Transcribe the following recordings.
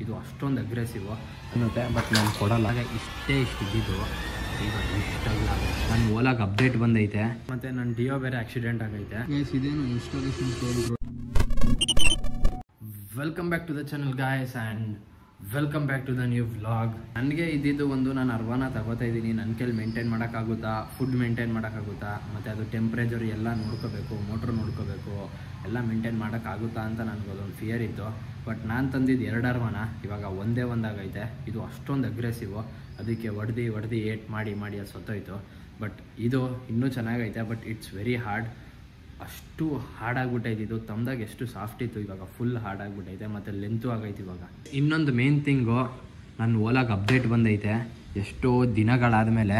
ಇದು ಅಷ್ಟೊಂದು aggressive ಅನ್ನುತ್ತೆ. But ನಾನು ಕೊಡಲ್ಲ. ಇಷ್ಟೇ ಇದ್ದಿದ್ದು ಈಗ ಇಷ್ಟಾಗಲ್ಲ. ನನ್ನ ಓಲಾಗೆ ಅಪ್ಡೇಟ್ ಬಂದೈತೆ ಮತ್ತು ನನ್ನ ಡಿಯೋ ಬೇರೆ ಆಕ್ಸಿಡೆಂಟ್ ಆಗೈತೆ. ಇದೇನು installation code. Welcome back to the channel guys and welcome back to the new vlog. ನನಗೆ ಇದ್ದಿದ್ದು ಒಂದು, ನಾನು ಅರ್ವಾನ ತಗೋತಾ ಇದ್ದೀನಿ. ನನ್ನ ಕೈಲಿ ಮೇಂಟೈನ್ ಮಾಡೋಕ್ಕಾಗುತ್ತಾ, ಫುಡ್ ಮೇಂಟೈನ್ ಮಾಡೋಕ್ಕಾಗುತ್ತಾ, ಮತ್ತು ಅದು ಟೆಂಪ್ರೇಚರ್ ಎಲ್ಲ ನೋಡ್ಕೋಬೇಕು, ಮೋಟ್ರ್ ನೋಡ್ಕೋಬೇಕು, ಎಲ್ಲ ಮೇಂಟೈನ್ ಮಾಡೋಕ್ಕಾಗುತ್ತಾ ಅಂತ ನನಗೊಂದೊಂದು ಫಿಯರ್ ಇತ್ತು. ಬಟ್ ನಾನು ತಂದಿದ್ದು 2 ಅರ್ವಾನ, ಇವಾಗ ಒಂದಾಗೈತೆ. ಇದು ಅಷ್ಟೊಂದು ಅಗ್ರೆಸಿವ್, ಅದಕ್ಕೆ ಹೊಡೆದು ಏಟ್ ಮಾಡಿ ಅದು ಸತ್ತೋಯ್ತು. ಬಟ್ ಇದು ಇನ್ನೂ ಚೆನ್ನಾಗೈತೆ. But it's very hard. ಅಷ್ಟು ಹಾರ್ಡ್ ಆಗಿಬಿಟ್ಟೈತೆ. ಇದು ತಮ್ದಾಗ ಎಷ್ಟು ಸಾಫ್ಟ್ ಇತ್ತು, ಇವಾಗ ಫುಲ್ ಹಾರ್ಡ್ ಆಗಿಬಿಟ್ಟೈತೆ ಮತ್ತು ಲೆಂತು ಆಗೈತೆ ಇವಾಗ. ಇನ್ನೊಂದು ಮೇನ್ ಥಿಂಗು, ನನ್ನ ಓಲಾಗೆ ಅಪ್ಡೇಟ್ ಬಂದೈತೆ. ಎಷ್ಟೋ ದಿನಗಳಾದಮೇಲೆ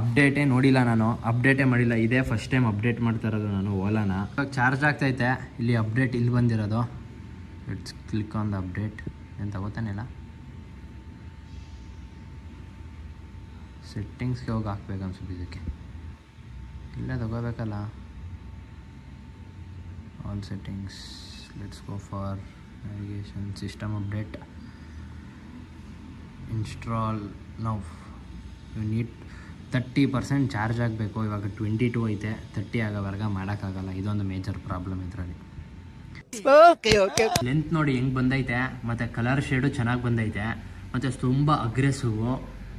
ಅಪ್ಡೇಟೇ ನೋಡಿಲ್ಲ, ನಾನು ಅಪ್ಡೇಟೇ ಮಾಡಿಲ್ಲ. ಇದೇ ಫಸ್ಟ್ ಟೈಮ್ ಅಪ್ಡೇಟ್ ಮಾಡ್ತಾ ಇರೋದು ನಾನು ಓಲಾನ. ಇವಾಗ ಚಾರ್ಜ್ ಆಗ್ತೈತೆ. ಇಲ್ಲಿ ಅಪ್ಡೇಟ್ ಇಲ್ಲಿ ಬಂದಿರೋದು. It's click on the update. ಏನು ತಗೋತಾನಿಲ್ಲ, ಸೆಟ್ಟಿಂಗ್ಸ್ಗೆ ಹೋಗಿ ಹಾಕ್ಬೇಕು ಅನ್ಸುತ್ತೆ. ಇದಕ್ಕೆ ಇಲ್ಲೇ ತಗೋಬೇಕಲ್ಲ. All settings, let's go for navigation, system update, install now. You need 30% charge ಆಗಬೇಕು. ಇವಾಗ 22 ಐತೆ, 30 ಆಗೋವರೆಗೆ ಮಾಡೋಕ್ಕಾಗಲ್ಲ. ಇದೊಂದು ಮೇಜರ್ ಪ್ರಾಬ್ಲಮ್ ಇದರಲ್ಲಿ. ಲೆಂತ್ ನೋಡಿ ಹೆಂಗೆ ಬಂದೈತೆ, ಮತ್ತು ಕಲರ್ ಶೇಡು ಚೆನ್ನಾಗಿ ಬಂದೈತೆ, ಮತ್ತು ತುಂಬ ಅಗ್ರೆಸಿವ್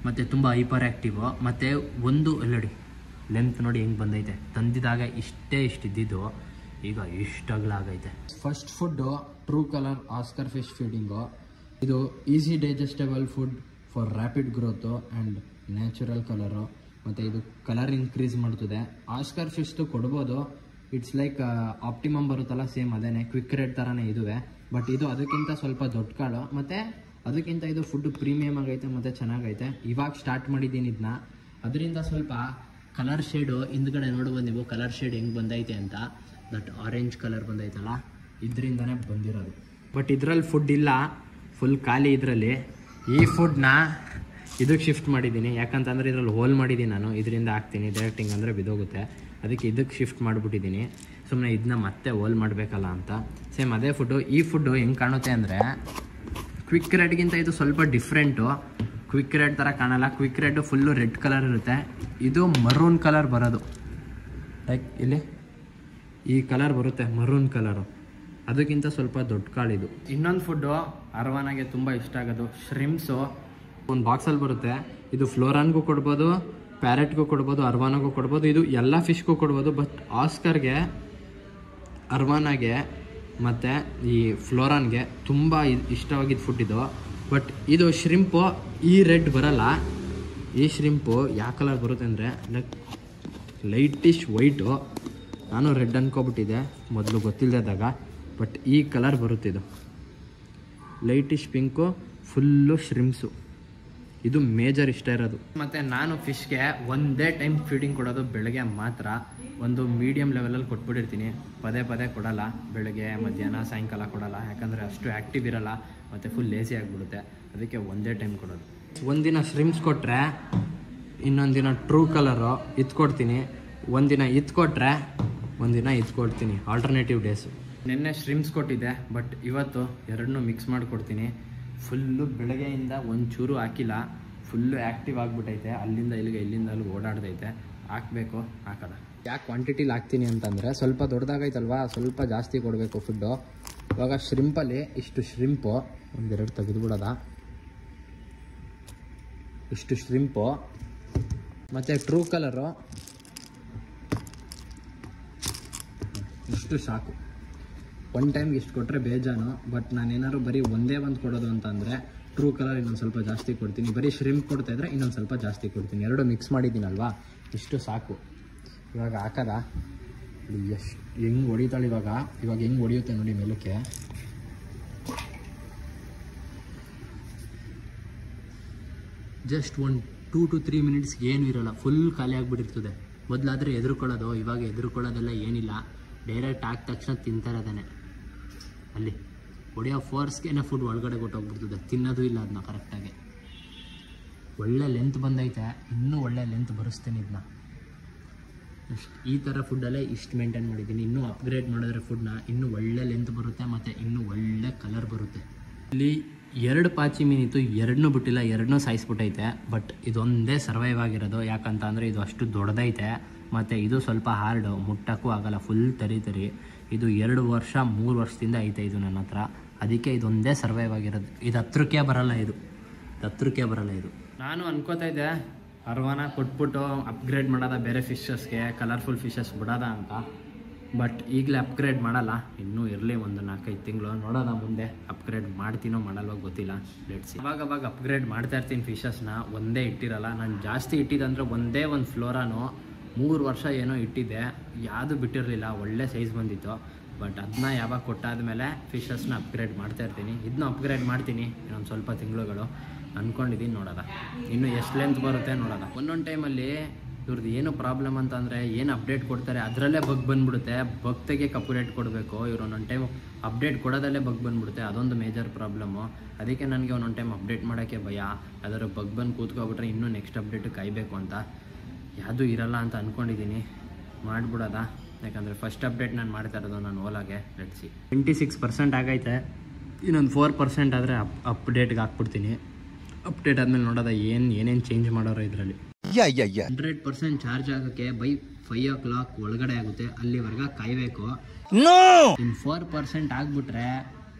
ಮತ್ತು ತುಂಬ ಹೈಪರ್ ಆ್ಯಕ್ಟಿವ್. ಮತ್ತು ಒಂದು ನೋಡಿ ಲೆಂತ್ ನೋಡಿ ಹೆಂಗೆ ಬಂದೈತೆ. ತಂದಿದಾಗ ಇಷ್ಟಿದ್ದಿದ್ದು ಈಗ ಇಷ್ಟಾಗಲಾಗೈತೆ. First food true colour Oscar fish feeding. ಇದು easy digestible food for rapid growth and natural colour. ಮತ್ತು ಇದು ಕಲರ್ ಇನ್ಕ್ರೀಸ್ ಮಾಡ್ತದೆ. ಆಸ್ಕರ್ ಫಿಶ್ದು ಕೊಡ್ಬೋದು. ಇಟ್ಸ್ ಲೈಕ್ ಆಪ್ಟಿಮಮ್ ಬರುತ್ತಲ್ಲ, ಸೇಮ್ ಅದೇನೆ, ಕ್ವಿಕ್ ರೇಟ್ ಥರನೇ ಇದುವೆ. ಬಟ್ ಇದು ಅದಕ್ಕಿಂತ ಸ್ವಲ್ಪ ದೊಡ್ಡ ಕಾಳು, ಮತ್ತು ಅದಕ್ಕಿಂತ ಇದು ಫುಡ್ ಪ್ರೀಮಿಯಮ್ ಆಗೈತೆ ಮತ್ತು ಚೆನ್ನಾಗೈತೆ. ಇವಾಗ ಸ್ಟಾರ್ಟ್ ಮಾಡಿದ್ದೀನಿ ಇದನ್ನ. ಅದರಿಂದ ಸ್ವಲ್ಪ ಕಲರ್ ಶೇಡು ಹಿಂದ್ಗಡೆ ನೋಡ್ಬೋದು ನೀವು, ಕಲರ್ ಶೇಡ್ ಹೆಂಗೆ ಬಂದೈತೆ ಅಂತ. ದಟ್ ಆರೆಂಜ್ ಕಲರ್ ಬಂದೈತಲ್ಲ, ಇದರಿಂದನೇ ಬಂದಿರೋದು. ಬಟ್ ಇದರಲ್ಲಿ ಫುಡ್ ಇಲ್ಲ, ಫುಲ್ ಖಾಲಿ ಇದರಲ್ಲಿ. ಈ ಫುಡ್ನ ಇದಕ್ಕೆ ಶಿಫ್ಟ್ ಮಾಡಿದ್ದೀನಿ. ಯಾಕಂತಂದರೆ ಇದರಲ್ಲಿ ಹೋಲ್ ಮಾಡಿದ್ದೀನಿ ನಾನು. ಇದರಿಂದ ಹಾಕ್ತೀನಿ ಡೈರೆಕ್ಟಿಂಗ್ ಅಂದರೆ ಬಿದೋಗುತ್ತೆ. ಅದಕ್ಕೆ ಇದಕ್ಕೆ ಶಿಫ್ಟ್ ಮಾಡಿಬಿಟ್ಟಿದ್ದೀನಿ. ಸುಮ್ಮನೆ ಇದನ್ನ ಮತ್ತೆ ಹೋಲ್ ಮಾಡಬೇಕಲ್ಲ ಅಂತ. ಸೇಮ್ ಅದೇ ಫುಡ್ಡು. ಈ ಫುಡ್ಡು ಹೆಂಗೆ ಕಾಣುತ್ತೆ ಅಂದರೆ, ಕ್ವಿಕ್ ರೆಡ್ಗಿಂತ ಇದು ಸ್ವಲ್ಪ ಡಿಫ್ರೆಂಟು. ಕ್ವಿಕ್ ರೆಡ್ ಥರ ಕಾಣಲ್ಲ. Quick red full red colour ಇರುತ್ತೆ. ಇದು ಮರೂನ್ ಕಲರ್ ಬರೋದು. ಲೈಕ್ ಇಲ್ಲಿ ಈ ಕಲರ್ ಬರುತ್ತೆ, ಮರೂನ್ ಕಲರು. ಅದಕ್ಕಿಂತ ಸ್ವಲ್ಪ ದೊಡ್ಡ ಕಾಳಿದು. ಇನ್ನೊಂದು ಫುಡ್ಡು ಅರ್ವಾನಾಗೆ ತುಂಬ ಇಷ್ಟ ಆಗೋದು ಶ್ರಿಮ್ಸು. ಒಂದು ಬಾಕ್ಸಲ್ಲಿ ಬರುತ್ತೆ. ಇದು ಫ್ಲೋರಾನ್ಗೂ ಕೊಡ್ಬೋದು, ಪ್ಯಾರೆಟ್ಗೂ ಕೊಡ್ಬೋದು, ಅರ್ವಾನಾಗೂ ಕೊಡ್ಬೋದು. ಇದು ಎಲ್ಲ ಫಿಶ್ಗೂ ಕೊಡ್ಬೋದು. ಬಟ್ ಆಸ್ಕರ್ಗೆ, ಅರ್ವಾನಾಗೆ ಮತ್ತು ಈ ಫ್ಲೋರಾನ್ಗೆ ತುಂಬ ಇಷ್ಟವಾಗಿದ್ದ ಫುಡ್ ಇದು. ಬಟ್ ಇದು ಶ್ರಿಂಪು ಈ ರೆಡ್ ಬರಲ್ಲ. ಈ ಶ್ರಿಂಪು ಯಾವ ಕಲರ್ ಬರುತ್ತೆ ಅಂದರೆ ಲೈಟಿಶ್ ವೈಟು. ನಾನು ರೆಡ್ ಅನ್ಕೊಬಿಟ್ಟಿದ್ದೆ ಮೊದಲು ಗೊತ್ತಿಲ್ಲದಾಗ. ಬಟ್ ಈ ಕಲರ್ ಬರುತ್ತಿದ್ದು ಲೈಟಿಶ್ ಪಿಂಕು, ಫುಲ್ಲು ಶ್ರಿಮ್ಸು. ಇದು ಮೇಜರ್ ಇಷ್ಟ ಇರೋದು. ಮತ್ತು ನಾನು ಫಿಶ್ಗೆ ಒಂದೇ ಟೈಮ್ ಫೀಡಿಂಗ್ ಕೊಡೋದು ಬೆಳಗ್ಗೆ ಮಾತ್ರ. ಒಂದು ಮೀಡಿಯಮ್ ಲೆವೆಲಲ್ಲಿ ಕೊಟ್ಬಿಟ್ಟಿರ್ತೀನಿ. ಪದೇ ಕೊಡಲ್ಲ. ಬೆಳಗ್ಗೆ, ಮಧ್ಯಾಹ್ನ, ಸಾಯಂಕಾಲ ಕೊಡಲ್ಲ. ಯಾಕಂದರೆ ಅಷ್ಟು ಆ್ಯಕ್ಟಿವ್ ಇರೋಲ್ಲ ಮತ್ತು ಫುಲ್ ಲೇಸಿ ಆಗಿಬಿಡುತ್ತೆ. ಅದಕ್ಕೆ ಒಂದೇ ಟೈಮ್ ಕೊಡೋದು. ಒಂದಿನ ಶ್ರಿಮ್ಸ್ ಕೊಟ್ಟರೆ ಇನ್ನೊಂದು ದಿನ ಟ್ರೂ ಕಲರು ಕೊಡ್ತೀನಿ. ಒಂದಿನ ಕೊಟ್ಟರೆ ಒಂದಿನ ಕೊಡ್ತೀನಿ. Alternative days. ನಿನ್ನೆ ಶ್ರಿಮ್ಸ್ ಕೊಟ್ಟಿದ್ದೆ, ಬಟ್ ಇವತ್ತು ಎರಡನ್ನೂ ಮಿಕ್ಸ್ ಮಾಡಿಕೊಡ್ತೀನಿ. ಫುಲ್ಲು ಬೆಳಗ್ಗೆಯಿಂದ ಒಂಚೂರು ಹಾಕಿಲ್ಲ. ಫುಲ್ಲು ಆ್ಯಕ್ಟಿವ್ ಆಗಿಬಿಟ್ಟೈತೆ. ಅಲ್ಲಿಂದ ಇಲ್ಲಿಗೆ, ಇಲ್ಲಿಂದ ಅಲ್ಲಿಗೆ ಓಡಾಡ್ತೈತೆ. ಹಾಕಬೇಕು, ಹಾಕಲ್ಲ. ಯಾಕೆ ಕ್ವಾಂಟಿಟಿಲಿ ಹಾಕ್ತೀನಿ ಅಂತಂದರೆ, ಸ್ವಲ್ಪ ದೊಡ್ಡದಾಗೈತಲ್ವ, ಸ್ವಲ್ಪ ಜಾಸ್ತಿ ಕೊಡಬೇಕು ಫುಡ್ಡು. ಇವಾಗ ಶ್ರಿಂಪಲ್ಲಿ ಇಷ್ಟು ಶ್ರಿಂಪು, ಒಂದೆರಡು ತೆಗೆದುಬಿಡೋದ, ಇಷ್ಟು ಶ್ರಿಂಪು ಮತ್ತು ಟ್ರೂ ಕಲರು ಇಷ್ಟು ಸಾಕು. ಒನ್ ಟೈಮ್ಗೆ ಇಷ್ಟು ಕೊಟ್ಟರೆ ಬೇಜಾನು. ಬಟ್ ನಾನೇನಾದ್ರು ಬರೀ ಒಂದೇ ಒಂದು ಕೊಡೋದು ಅಂತಂದರೆ ಟ್ರೂ ಕಲರ್ ಇನ್ನೊಂದು ಸ್ವಲ್ಪ ಜಾಸ್ತಿ ಕೊಡ್ತೀನಿ. ಬರೀ ಶ್ರಿಂಪ್ ಕೊಡ್ತಾಯಿದ್ರೆ ಇನ್ನೊಂದು ಸ್ವಲ್ಪ ಜಾಸ್ತಿ ಕೊಡ್ತೀನಿ. ಎರಡು ಮಿಕ್ಸ್ ಮಾಡಿದ್ದೀನಲ್ವಾ, ಇಷ್ಟು ಸಾಕು. ಇವಾಗ ಹಾಕದ ಎಷ್ಟು ಹೆಂಗೆ ಹೊಡಿತಾಳೆ ಇವಾಗ ಹೆಂಗೆ ಹೊಡಿಯುತ್ತೆ ನೋಡಿ ಮೇಲಕ್ಕೆ. ಜಸ್ಟ್ 2 to 3 ಮಿನಿಟ್ಸ್ಗೆ ಏನೂ ಇರೋಲ್ಲ. ಫುಲ್ ಖಾಲಿ ಆಗಿಬಿಟ್ಟಿರ್ತದೆ. ಮೊದಲಾದರೆ ಎದುರುಕೊಳ್ಳೋದು, ಇವಾಗ ಎದುರುಕೊಳ್ಳೋದೆಲ್ಲ ಏನಿಲ್ಲ. ಡೈರೆಕ್ಟ್ ಹಾಕಿದ ತಕ್ಷಣ ತಿಂತಾರದೇನೆ. ಅಲ್ಲಿ ಹೊಡೆಯೋ ಫೋರ್ಸ್ಗೆ ಫುಡ್ ಒಳಗಡೆ ಕೊಟ್ಟೋಗ್ಬಿಡ್ತದೆ. ತಿನ್ನೋದು ಇಲ್ಲ ಅದನ್ನ ಕರೆಕ್ಟಾಗಿ. ಒಳ್ಳೆ ಲೆಂತ್ ಬಂದೈತೆ. ಇನ್ನೂ ಒಳ್ಳೆ ಲೆಂತ್ ಬರೆಸ್ತೀನಿ ಇದನ್ನ. ಈ ಥರ ಫುಡ್ಡಲ್ಲೇ ಇಷ್ಟು ಮೇಂಟೈನ್ ಮಾಡಿದ್ದೀನಿ. ಇನ್ನೂ ಅಪ್ಗ್ರೇಡ್ ಮಾಡಿದ್ರೆ ಫುಡ್ನ ಇನ್ನೂ ಒಳ್ಳೆ ಲೆಂತ್ ಬರುತ್ತೆ ಮತ್ತು ಇನ್ನೂ ಒಳ್ಳೆ ಕಲರ್ ಬರುತ್ತೆ. ಇಲ್ಲಿ 2 ಪಾಚಿ ಮೀನಿತ್ತು, 2 ಬಿಟ್ಟಿಲ್ಲ, 2 ಸಾಯಿಸ್ಬಿಟ್ಟೈತೆ. ಬಟ್ ಇದೊಂದೇ ಸರ್ವೈವ್ ಆಗಿರೋದು. ಯಾಕಂತ ಅಂದರೆ ಇದು ಅಷ್ಟು ದೊಡ್ಡದೈತೆ, ಮತ್ತು ಇದು ಸ್ವಲ್ಪ ಹಾರ್ಡು, ಮುಟ್ಟಕ್ಕೂ ಆಗಲ್ಲ, ಫುಲ್ ತರಿ. ಇದು 2 ವರ್ಷ 3 ವರ್ಷದಿಂದ ಐತೆ ಇದು ನನ್ನ ಹತ್ರ. ಅದಕ್ಕೆ ಇದೊಂದೇ ಸರ್ವೈವ್ ಆಗಿರೋದು. ಇದು ಹತ್ರಕ್ಕೆ ಬರಲ್ಲ, ಇದು ನಾನು ಅನ್ಕೋತಾ ಇದ್ದೆ ಅರ್ವಾನ ಕೊಟ್ಬಿಟ್ಟು ಅಪ್ಗ್ರೇಡ್ ಮಾಡೋದ ಬೇರೆ ಫಿಶಸ್ಗೆ, ಕಲರ್ಫುಲ್ ಫಿಶಸ್ ಬಿಡೋದ ಅಂತ. ಬಟ್ ಈಗಲೇ ಅಪ್ಗ್ರೇಡ್ ಮಾಡಲ್ಲ, ಇನ್ನೂ ಇರಲಿ ಒಂದು 4-5 ತಿಂಗಳು ನೋಡೋಣ. ಮುಂದೆ ಅಪ್ಗ್ರೇಡ್ ಮಾಡ್ತೀನೋ ಮಾಡಲ್ವೋ ಗೊತ್ತಿಲ್ಲ, ಲೆಟ್ಸ್. ಅವಾಗ ಅಪ್ಗ್ರೇಡ್ ಮಾಡ್ತಾ ಇರ್ತೀನಿ ಫಿಶಸ್ನ, ಒಂದೇ ಇಟ್ಟಿರಲ್ಲ. ನಾನು ಜಾಸ್ತಿ ಇಟ್ಟಿದ್ದಂದ್ರೆ ಒಂದೇ ಒಂದು ಫ್ಲೋರಾನು 3 ವರ್ಷ ಏನೋ ಇಟ್ಟಿದ್ದೆ, ಯಾವುದು ಬಿಟ್ಟಿರಲಿಲ್ಲ, ಒಳ್ಳೆ ಸೈಜ್ ಬಂದಿತ್ತು. ಬಟ್ ಅದನ್ನ ಯಾವಾಗ ಕೊಟ್ಟಾದ್ಮೇಲೆ ಫಿಶಸ್ನ ಅಪ್ಗ್ರೇಡ್ ಮಾಡ್ತಾ ಇರ್ತೀನಿ. ಇದನ್ನ ಅಪ್ಗ್ರೇಡ್ ಮಾಡ್ತೀನಿ ಇನ್ನೊಂದು ಸ್ವಲ್ಪ ತಿಂಗಳುಗಳು ಅಂದ್ಕೊಂಡಿದ್ದೀನಿ. ನೋಡೋದ ಇನ್ನು ಎಷ್ಟು ಲೆಂತ್ ಬರುತ್ತೆ ನೋಡೋದ. ಒಂದೊಂದು ಟೈಮಲ್ಲಿ ಇವ್ರದ್ದು ಏನು ಪ್ರಾಬ್ಲಮ್ ಅಂತಂದರೆ, ಏನು ಅಪ್ಡೇಟ್ ಕೊಡ್ತಾರೆ ಅದರಲ್ಲೇ ಬಗ್ ಬಂದುಬಿಡುತ್ತೆ. ಬಗ್ ತೆಗೆ ಅಪ್ಡೇಟ್ ಕೊಡಬೇಕು, ಇವ್ರು ಒಂದೊಂದು ಟೈಮ್ ಅಪ್ಡೇಟ್ ಕೊಡೋದಲ್ಲೇ ಬಗ್ ಬಂದುಬಿಡುತ್ತೆ. ಅದೊಂದು ಮೇಜರ್ ಪ್ರಾಬ್ಲಮ್ಮು. ಅದಕ್ಕೆ ನನಗೆ ಒಂದೊಂದು ಟೈಮ್ ಅಪ್ಡೇಟ್ ಮಾಡೋಕ್ಕೆ ಭಯ. ಅದರ ಬಗ್ ಬಂದು ಕೂತ್ಕೊಬಿಟ್ರೆ ಇನ್ನೂ ನೆಕ್ಸ್ಟ್ ಅಪ್ಡೇಟ್ ಕಾಯಬೇಕು ಅಂತ. ಯಾವುದೂ ಇರಲ್ಲ ಅಂತ ಅಂದ್ಕೊಂಡಿದ್ದೀನಿ, ಮಾಡಿಬಿಡೋದ. ಯಾಕಂದರೆ ಫಸ್ಟ್ ಅಪ್ಡೇಟ್ ನಾನು ಮಾಡ್ತಾ ಇರೋದು ನಾನು ಓಲಾಗೆ. ಲೆಟ್ಸಿ 26% ಆಗೈತೆ, ಇನ್ನೊಂದು 4% ಆದರೆ ಅಪ್ಡೇಟ್ಗೆ ಹಾಕ್ಬಿಡ್ತೀನಿ. ಅಪ್ಡೇಟ್ ಆದಮೇಲೆ ನೋಡೋದ ಏನೇನು ಚೇಂಜ್ ಮಾಡೋರು ಇದರಲ್ಲಿ. 100% ಚಾರ್ಜ್ ಆಗೋಕ್ಕೆ ಬೈ 5 o'clock ಒಳಗಡೆ ಆಗುತ್ತೆ, ಅಲ್ಲಿವರೆಗೆ ಕಾಯಬೇಕು. ಇನ್ನು 4% ಆಗಿಬಿಟ್ರೆ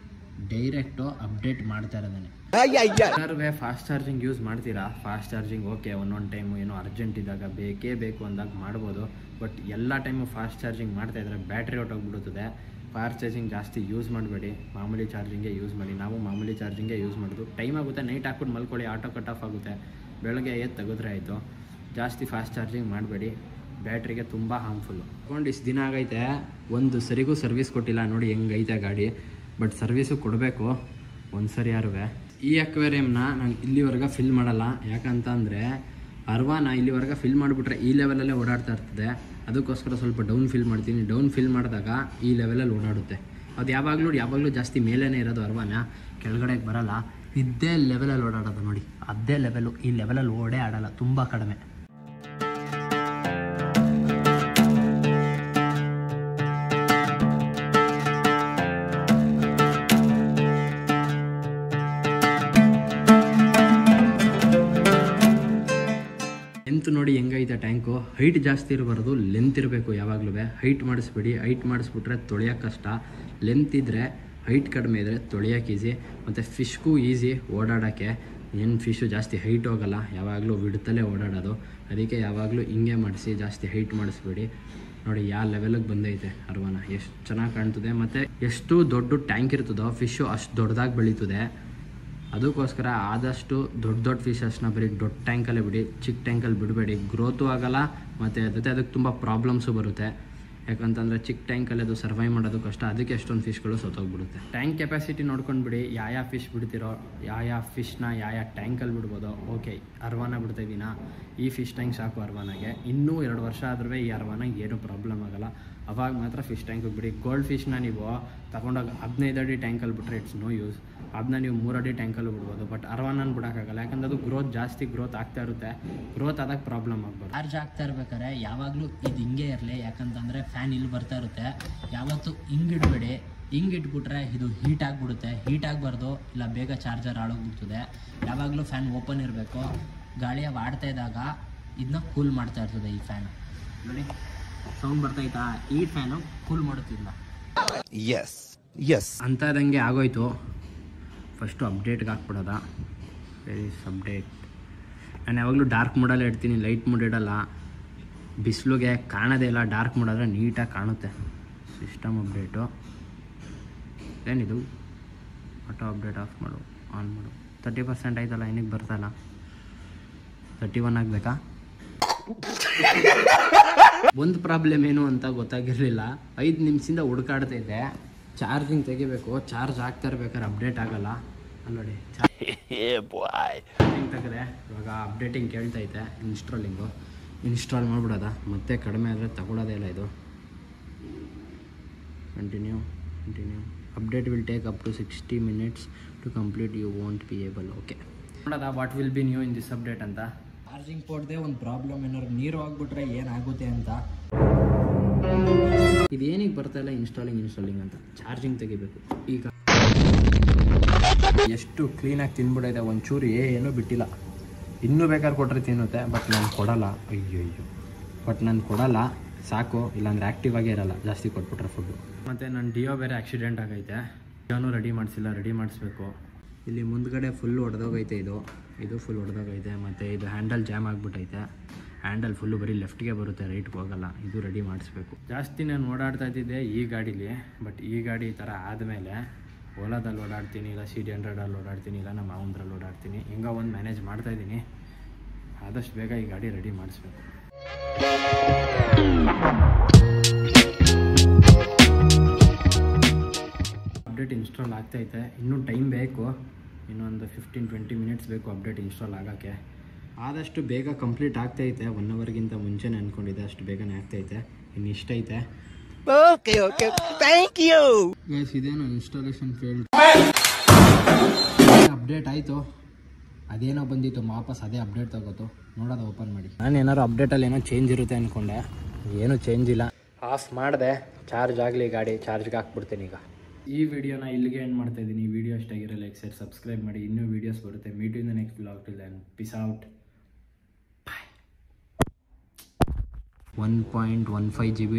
ಡೈರೆಕ್ಟು ಅಪ್ಡೇಟ್ ಮಾಡ್ತಾ ಇರೋದನ್ನೇ. ಎಲ್ಲರೂ ಫಾಸ್ಟ್ ಚಾರ್ಜಿಂಗ್ ಯೂಸ್ ಮಾಡ್ತೀರಾ? ಫಾಸ್ಟ್ ಚಾರ್ಜಿಂಗ್ ಓಕೆ, ಒಂದೊಂದು ಟೈಮು ಏನೋ ಅರ್ಜೆಂಟ್ ಇದ್ದಾಗ ಬೇಕೇ ಬೇಕು ಅಂದಾಗ ಮಾಡ್ಬೋದು. ಬಟ್ ಎಲ್ಲ ಟೈಮು ಫಾಸ್ಟ್ ಚಾರ್ಜಿಂಗ್ ಮಾಡ್ತಾಯಿದ್ರೆ ಬ್ಯಾಟ್ರಿ ಹೊಟ್ಟೋಗ್ಬಿಡುತ್ತದೆ. ಫಾಸ್ಟ್ ಚಾರ್ಜಿಂಗ್ ಜಾಸ್ತಿ ಯೂಸ್ ಮಾಡಬೇಡಿ, ಮಾಮೂಲಿ ಚಾರ್ಜಿಂಗೇ ಯೂಸ್ ಮಾಡಿ. ನಾವು ಮಾಮೂಲಿ ಚಾರ್ಜಿಂಗೇ ಯೂಸ್ ಮಾಡೋದು. ಟೈಮ್ ಆಗುತ್ತೆ, ನೈಟ್ ಹಾಕ್ಬಿಟ್ಟು ಮಲ್ಕೊಳ್ಳಿ, ಆಟೋ ಕಟ್ ಆಫ್ ಆಗುತ್ತೆ, ಬೆಳಗ್ಗೆ ತೆಗೆದ್ರೆ ಆಯಿತು. ಜಾಸ್ತಿ ಫಾಸ್ಟ್ ಚಾರ್ಜಿಂಗ್ ಮಾಡಬೇಡಿ, ಬ್ಯಾಟ್ರಿಗೆ ತುಂಬ ಹಾರ್ಮ್ಫುಲ್ಲು. ತೊಗೊಂಡು ಇಷ್ಟು ದಿನ ಆಗೈತೆ, ಒಂದು ಸರಿಗೂ ಸರ್ವಿಸ್ ಕೊಟ್ಟಿಲ್ಲ. ನೋಡಿ ಹೆಂಗೈತೆ ಗಾಡಿ. ಬಟ್ ಸರ್ವಿಸು ಕೊಡಬೇಕು ಒಂದು ಸರಿ ಯಾರು. ಈ ಅಕ್ವೇರಿಯಮ್ನ ನಾನು ಇಲ್ಲಿವರೆಗೆ ಫಿಲ್ ಮಾಡಲ್ಲ. ಯಾಕಂತ ಅಂದರೆ ಅರ್ವಾನ ಇಲ್ಲಿವರೆಗೆ ಫಿಲ್ ಮಾಡಿಬಿಟ್ರೆ ಈ ಲೆವೆಲಲ್ಲೇ ಓಡಾಡ್ತಾ ಇರ್ತದೆ. ಅದಕ್ಕೋಸ್ಕರ ಸ್ವಲ್ಪ ಡೌನ್ ಫಿಲ್ ಮಾಡ್ತೀನಿ. ಡೌನ್ ಫಿಲ್ ಮಾಡಿದಾಗ ಈ ಲೆವೆಲಲ್ಲಿ ಓಡಾಡುತ್ತೆ. ಅದು ಯಾವಾಗಲೂ ಜಾಸ್ತಿ ಮೇಲೇ ಇರೋದು ಅರ್ವಾನ, ಕೆಳಗಡೆಗೆ ಬರಲ್ಲ. ಇದ್ದೇ ಲೆವೆಲಲ್ಲಿ ಓಡಾಡೋದು ನೋಡಿ, ಅದೇ ಲೆವೆಲು. ಈ ಲೆವೆಲಲ್ಲಿ ಓಡೇ ಆಡಲ್ಲ, ತುಂಬ ಕಡಿಮೆ. ಲೆಂತ್ ನೋಡಿ ಹೆಂಗೈತೆ ಟ್ಯಾಂಕು. ಹೈಟ್ ಜಾಸ್ತಿ ಇರಬಾರ್ದು, ಲೆಂತ್ ಇರಬೇಕು ಯಾವಾಗಲೂ. ಹೈಟ್ ಮಾಡಿಸ್ಬೇಡಿ, ಹೈಟ್ ಮಾಡಿಸ್ಬಿಟ್ರೆ ತೊಳೆಯೋಕೆ ಕಷ್ಟ. ಲೆಂತ್ ಇದ್ದರೆ, ಹೈಟ್ ಕಡಿಮೆ ಇದ್ದರೆ ತೊಳೆಯೋಕೆ ಈಸಿ, ಮತ್ತು ಫಿಶ್ಗೂ ಈಸಿ ಓಡಾಡೋಕ್ಕೆ. ಏನು ಫಿಶು ಜಾಸ್ತಿ ಹೈಟ್ ಹೋಗಲ್ಲ, ಯಾವಾಗಲೂ ಬಿಡ್ತಲೇ ಓಡಾಡೋದು. ಅದಕ್ಕೆ ಯಾವಾಗಲೂ ಹಿಂಗೆ ಮಾಡಿಸಿ, ಜಾಸ್ತಿ ಹೈಟ್ ಮಾಡಿಸ್ಬೇಡಿ. ನೋಡಿ ಯಾವ ಲೆವೆಲಿಗೆ ಬಂದೈತೆ ಅರ್ವಾನ, ಎಷ್ಟು ಚೆನ್ನಾಗಿ ಕಾಣ್ತದೆ. ಮತ್ತು ಎಷ್ಟು ದೊಡ್ಡ ಟ್ಯಾಂಕ್ ಇರ್ತದೋ ಫಿಶ್ಶು ಅಷ್ಟು ದೊಡ್ಡದಾಗಿ ಬೆಳೀತದೆ. ಅದಕ್ಕೋಸ್ಕರ ಆದಷ್ಟು ದೊಡ್ಡ ಫಿಶಸ್ನ ಬರೀ ದೊಡ್ಡ ಟ್ಯಾಂಕಲ್ಲೇ ಬಿಡಿ, ಚಿಕ್ಕ ಟ್ಯಾಂಕಲ್ಲಿ ಬಿಡಬೇಡಿ. ಗ್ರೋತು ಆಗೋಲ್ಲ, ಮತ್ತು ಅದಕ್ಕೆ ತುಂಬ ಪ್ರಾಬ್ಲಮ್ಸು ಬರುತ್ತೆ. ಯಾಕಂತಂದರೆ ಚಿಕ್ಕ ಟ್ಯಾಂಕಲ್ಲಿ ಅದು ಸರ್ವೈವ್ ಮಾಡೋದು ಕಷ್ಟ. ಅದಕ್ಕೆ ಎಷ್ಟೊಂದು ಫಿಶ್ಗಳು ಸತ್ತೋಗ್ಬಿಡುತ್ತೆ. ಟ್ಯಾಂಕ್ ಕೆಪಾಸಿಟಿ ನೋಡ್ಕೊಂಡು ಬಿಡಿ, ಯಾವ ಫಿಶ್ ಬಿಡ್ತಿರೋ, ಯಾವ ಫಿಶ್ನ ಯಾವ ಟ್ಯಾಂಕಲ್ಲಿ ಬಿಡ್ಬೋದು. ಓಕೆ, ಅರ್ವಾನ ಬಿಡ್ತಾಯಿದ್ದೀನಾ, ಈ ಫಿಶ್ ಟ್ಯಾಂಕ್ ಸಾಕು ಅರ್ವಾನಾಗೆ. ಇನ್ನೂ 2 ವರ್ಷ ಆದ್ರೂ ಈ ಅರ್ವಾನಾಗೆ ಏನೂ ಪ್ರಾಬ್ಲಮ್ ಆಗೋಲ್ಲ. ಅವಾಗ ಮಾತ್ರ ಫಿಶ್ ಟ್ಯಾಂಕಿಗೆ ಬಿಡಿ. ಗೋಲ್ಡ್ ಫಿಶ್ನ ನೀವು ತಗೊಂಡೋಗಿ 15 ಅಡಿ ಟ್ಯಾಂಕಲ್ಲಿ ಬಿಟ್ಟರೆ ಇಟ್ಸ್ ನೋ ಯೂಸ್. ಅದನ್ನ ನೀವು 3 ಅಡಿ ಟ್ಯಾಂಕಲ್ಲೂ ಬಿಡ್ಬೋದು. ಬಟ್ ಅರ್ವಾನ ಬಿಡೋಕ್ಕಾಗಲ್ಲ, ಯಾಕಂದ್ರೆ ಅದು ಗ್ರೋತ್ ಆಗ್ತಾ ಇರುತ್ತೆ. ಗ್ರೋತ್ ಆದಾಗ ಪ್ರಾಬ್ಲಮ್ ಆಗ್ಬೋದು. ಚಾರ್ಜ್ ಆಗ್ತಾ ಇರ್ಬೇಕಾದ್ರೆ ಯಾವಾಗಲೂ ಇದು ಹಿಂಗೆ ಇರಲಿ. ಯಾಕಂತಂದರೆ ಫ್ಯಾನ್ ಇಲ್ಲಿ ಬರ್ತಾ ಇರುತ್ತೆ. ಯಾವತ್ತೂ ಹಿಂಗಿಡ್ಬೇಡಿ. ಹಿಂಗಿಟ್ಬಿಟ್ರೆ ಇದು ಹೀಟ್ ಆಗಿಬಿಡುತ್ತೆ. ಹೀಟ್ ಆಗಬಾರ್ದು, ಇಲ್ಲ ಬೇಗ ಚಾರ್ಜರ್ ಹಾಳೋಗ್ಬಿಡ್ತದೆ. ಯಾವಾಗಲೂ ಫ್ಯಾನ್ ಓಪನ್ ಇರಬೇಕು. ಗಾಳಿಯ ಆಡ್ತಾ ಇದ್ದಾಗ ಇದನ್ನ ಕೂಲ್ ಮಾಡ್ತಾ ಇರ್ತದೆ ಈ ಫ್ಯಾನ್. ನೋಡಿ ಸೌಂಡ್ ಬರ್ತಾಯ್ತಾ? ಈ ಫ್ಯಾನು ಕೂಲ್ ಮಾಡುತ್ತಿಲ್ಲ. ಎಸ್ ಅಂತದಂಗೆ ಆಗೋಯ್ತು. ಫಸ್ಟು ಅಪ್ಡೇಟ್ಗೆ ಹಾಕ್ಬಿಡೋದ. ಅಪ್ಡೇಟ್ ನಾನು ಯಾವಾಗಲೂ ಡಾರ್ಕ್ ಮೋಡಲ್ಲೇ ಇಡ್ತೀನಿ, ಲೈಟ್ ಮೋಡ್ ಇಡಲ್ಲ. ಬಿಸಿಲುಗೆ ಕಾಣೋದೇ ಇಲ್ಲ. ಡಾರ್ಕ್ ಮೋಡಾದರೆ ನೀಟಾಗಿ ಕಾಣುತ್ತೆ. ಸಿಸ್ಟಮ್ ಅಪ್ಡೇಟು ಏನಿದು? ಆಟೋ ಅಪ್ಡೇಟ್ ಆಫ್ ಮಾಡು, ಆನ್ ಮಾಡು. 30% ಆಯ್ತಲ್ಲ, ಏನಕ್ಕೆ ಬರ್ತಲ್ಲ? 31 ಆಗಬೇಕಾ? ಒಂದು ಪ್ರಾಬ್ಲಮ್ ಏನು ಅಂತ ಗೊತ್ತಾಗಿರಲಿಲ್ಲ. 5 ನಿಮಿಷದಿಂದ ಹುಡುಕಾಡ್ತಾ ಇದ್ದೆ. ಚಾರ್ಜಿಂಗ್ ತೆಗಿಬೇಕು, ಚಾರ್ಜ್ ಆಗ್ತಾ ಇರ್ಬೇಕಾದ್ರೆ ಅಪ್ಡೇಟ್ ಆಗಲ್ಲ. ನೋಡಿ ಚಾರ್ಜಿಂಗ್ ತೆಗೆದೆ, ಇವಾಗ ಅಪ್ಡೇಟಿಂಗ್ ಕೇಳ್ತೈತೆ. ಇನ್ಸ್ಟಾಲ್ ಮಾಡಿಬಿಡೋದ. ಮತ್ತೆ ಕಡಿಮೆ ಆದರೆ ತಗೊಳ್ಳೋದೇ ಇಲ್ಲ ಇದು. Continue. Update will take up to 60 minutes to complete. You want be able. Okay, ನೋಡೋದ what will be new in this update ಅಂತ. ಚಾರ್ಜಿಂಗ್ ಪೋರ್ಟ್ದೆ ಒಂದು ಪ್ರಾಬ್ಲಮ್, ಏನಾದ್ರು ನೀರು ಆಗಿಬಿಟ್ರೆ ಏನಾಗುತ್ತೆ ಅಂತ. ಇದೇನಿಗೆ ಬರ್ತಾಯಿಲ್ಲ ಇನ್ಸ್ಟಾಲಿಂಗ್ ಅಂತ. ಚಾರ್ಜಿಂಗ್ ತೆಗಿಬೇಕು ಈಗ. ಎಷ್ಟು ಕ್ಲೀನಾಗಿ ತಿನ್ಬಿಡೈತೆ, ಒಂಚೂರು ಏನೂ ಬಿಟ್ಟಿಲ್ಲ. ಇನ್ನೂ ಬೇಕಾದ್ರೆ ಕೊಟ್ಟರೆ ತಿನ್ನುತ್ತೆ, ಬಟ್ ನಾನು ಕೊಡಲ್ಲ. ಅಯ್ಯೋ ಬಟ್ ನಾನು ಕೊಡಲ್ಲ, ಸಾಕು. ಇಲ್ಲಾಂದರೆ ಆ್ಯಕ್ಟಿವ್ ಆಗೇ ಇರಲ್ಲ ಜಾಸ್ತಿ ಕೊಟ್ಬಿಟ್ರೆ ಫುಡ್ಡು. ಮತ್ತು ನನ್ನ ಡಿಯೋ ಬೇರೆ ಆಕ್ಸಿಡೆಂಟ್ ಆಗೈತೆ, ಡಿಯೋನೂ ರೆಡಿ ಮಾಡಿಸಿಲ್ಲ, ರೆಡಿ ಮಾಡಿಸ್ಬೇಕು. ಇಲ್ಲಿ ಮುಂದ್ಗಡೆ ಫುಲ್ಲು ಹೊಡೆದೋಗೈತೆ, ಇದು ಫುಲ್ ಹೊಡೆದೋಗೈತೆ. ಮತ್ತು ಇದು ಹ್ಯಾಂಡಲ್ ಜಾಮ್ ಆಗಿಬಿಟ್ಟೈತೆ. ಹ್ಯಾಂಡಲ್ ಫುಲ್ಲು ಬರೀ ಲೆಫ್ಟ್ಗೆ ಬರುತ್ತೆ, ರೈಟ್ಗೆ ಹೋಗಲ್ಲ. ಇದು ರೆಡಿ ಮಾಡಿಸ್ಬೇಕು. ಜಾಸ್ತಿ ನಾನು ಓಡಾಡ್ತಾ ಇದ್ದಿದ್ದೆ ಈ ಗಾಡೀಲಿ, ಬಟ್ ಈ ಗಾಡಿ ಈ ಥರ ಆದಮೇಲೆ ಓಲಾದಲ್ಲಿ ಓಡಾಡ್ತೀನಿ, ಇಲ್ಲ CD100ಅಲ್ಲಿ ಓಡಾಡ್ತೀನಿ, ಇಲ್ಲ ನಮ್ಮ ಮಾವಂದ್ರಲ್ಲಿ ಓಡಾಡ್ತೀನಿ. ಹಿಂಗೆ ಒಂದು ಮ್ಯಾನೇಜ್ ಮಾಡ್ತಾಯಿದ್ದೀನಿ. ಆದಷ್ಟು ಬೇಗ ಈ ಗಾಡಿ ರೆಡಿ ಮಾಡಿಸ್ಬೇಕು. ಅಪ್ಡೇಟ್ ಇನ್ಸ್ಟಾಲ್ ಆಗ್ತೈತೆ, ಇನ್ನೂ ಟೈಮ್ ಬೇಕು, ಇನ್ನೊಂದು 15-20 ಮಿನಿಟ್ಸ್ ಬೇಕು ಅಪ್ಡೇಟ್ ಇನ್ಸ್ಟಾಲ್ ಆಗೋಕ್ಕೆ. ಆದಷ್ಟು ಬೇಗ ಕಂಪ್ಲೀಟ್ ಆಗ್ತೈತೆ. 1 ಅವರ್ಗಿಂತ ಮುಂಚೆನೇ ಅಂದ್ಕೊಂಡಿದ್ದೆ, ಅಷ್ಟು ಬೇಗನೆ ಆಗ್ತೈತೆ. ಇನ್ನು ಇಷ್ಟೈತೆ. Okay thank you guys. ಇದೇನು ಇನ್ಸ್ಟಾಲೇಷನ್ ಫೇಲ್ಡ್ ಅಪ್ಡೇಟ್ ಆಯಿತು, ಅದೇನೋ ಬಂದಿತ್ತು ವಾಪಸ್, ಅದೇ ಅಪ್ಡೇಟ್ ತಗೋತು. ನೋಡೋದು ಓಪನ್ ಮಾಡಿ. ನಾನು ಏನಾದ್ರು ಅಪ್ಡೇಟಲ್ಲಿ ಏನೋ ಚೇಂಜ್ ಇರುತ್ತೆ ಅಂದ್ಕೊಂಡೆ, ಏನೂ ಚೇಂಜ್ ಇಲ್ಲ. ಆಫ್ ಮಾಡಿದೆ, ಚಾರ್ಜ್ ಆಗಲಿ ಗಾಡಿ, ಚಾರ್ಜ್ಗೆ ಹಾಕ್ಬಿಡ್ತೀನಿ ಈಗ. ಈ ವಿಡಿಯೋನ ಇಲ್ಲಿಗೆ ಎಂಡ್ ಮಾಡ್ತಾ ಇದ್ದೀನಿ. ಈ ವಿಡಿಯೋ ಇಷ್ಟಾಗಿರೋ ಲೈಕ್ ಶೇರ್ ಸಬ್ಸ್ಕ್ರೈಬ್ ಮಾಡಿ. ಇನ್ನೂ ವೀಡಿಯೋಸ್ ಬರುತ್ತೆ. Meet in the next vlog. Till then peace out. 1.15 GB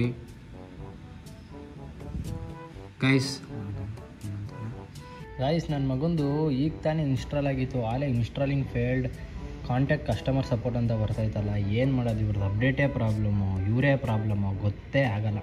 guys. ನನ್ನ ಮಗಂದು ಈಗ ತಾನೇ ಇನ್ಸ್ಟಾಲ್ ಆಗಿತ್ತು, ಆಲೇ installing failed, contact customer support ಅಂತ ಬರ್ತಾಯಿತ್ತಲ್ಲ. ಏನು ಮಾಡೋದು, ಇವ್ರದ್ದು ಅಪ್ಡೇಟೇ ಪ್ರಾಬ್ಲಮ್ಮು, ಇವರೇ ಪ್ರಾಬ್ಲಮ್ಮು, ಗೊತ್ತೇ ಆಗಲ್ಲ.